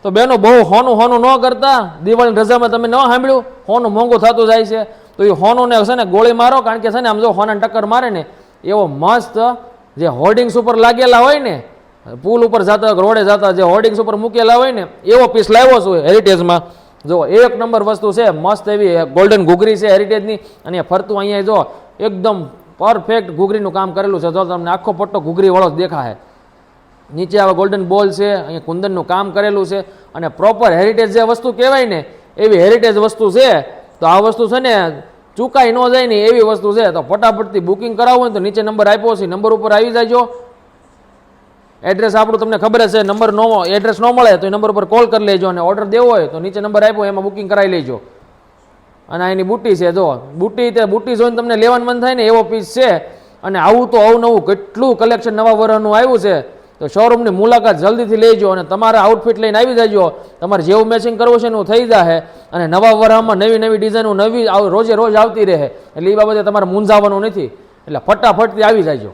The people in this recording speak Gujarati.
તો બેનો બહુ હોનું ન કરતા. દિવાળી રજામાં તમે ન સાંભળ્યું હોનું મોંઘું થતું જાય છે, તો એ હોનુંને છે ને ગોળી મારો, કારણ કે છે ને આમ જો હોનાને ટક્કર મારે ને એવો મસ્ત જે હોર્ડિંગ્સ ઉપર લાગેલા હોય ને, પુલ ઉપર જતા રોડે જતા જે હોર્ડિંગ્સ ઉપર મૂકેલા હોય ને એવો પીસ લાવ્યો છું હેરિટેજમાં. જો એક નંબર વસ્તુ છે, મસ્ત એવી ગોલ્ડન ઘૂઘરી છે હેરિટેજની, અને ફરતું અહીંયા જો એકદમ પરફેક્ટ ઘૂઘરીનું કામ કરેલું છે. જો તમને આખો પટ્ટો ઘૂઘરી વાળો જ દેખાય. નીચે આવા ગોલ્ડન બોલ છે, અહીંયા કુંદનનું કામ કરેલું છે, અને પ્રોપર હેરિટેજ જે વસ્તુ કહેવાય ને એવી હેરિટેજ વસ્તુ છે. તો આ વસ્તુ છે ને ચૂકાઈ ન જાય ને એવી વસ્તુ છે. તો ફટાફટથી બુકિંગ કરાવવું હોય તો નીચે નંબર આપ્યો છે, નંબર ઉપર આવી જાયજો. એડ્રેસ આપણું તમને ખબર છે, નંબર એડ્રેસ ન મળે તો એ નંબર ઉપર કોલ કરી લેજો, અને ઓર્ડર દેવો હોય તો નીચે નંબર આપ્યો એમાં બુકિંગ કરાવી લેજો. અને એની બુટ્ટી છે, જો બુટ્ટી જોઈને તમને લેવાનું મન થાય ને એવો પીસ છે. અને આવું તો અવનવું કેટલું કલેક્શન નવા વર્ષનું આવ્યું છે. તો શોરૂમની મુલાકાત જલ્દીથી લેજો, અને તમારા આઉટફિટ લઈને આવી જાજો. તમારે જેવું મેચિંગ કરવું છે એનું થઈ જશે. અને નવા વર્ષમાં નવી નવી ડિઝાઇનો નવી રોજે રોજ આવતી રહે, એટલે એ બાબતે તમારે મૂંઝાવાનું નથી. એટલે ફટાફટથી આવી જાજો.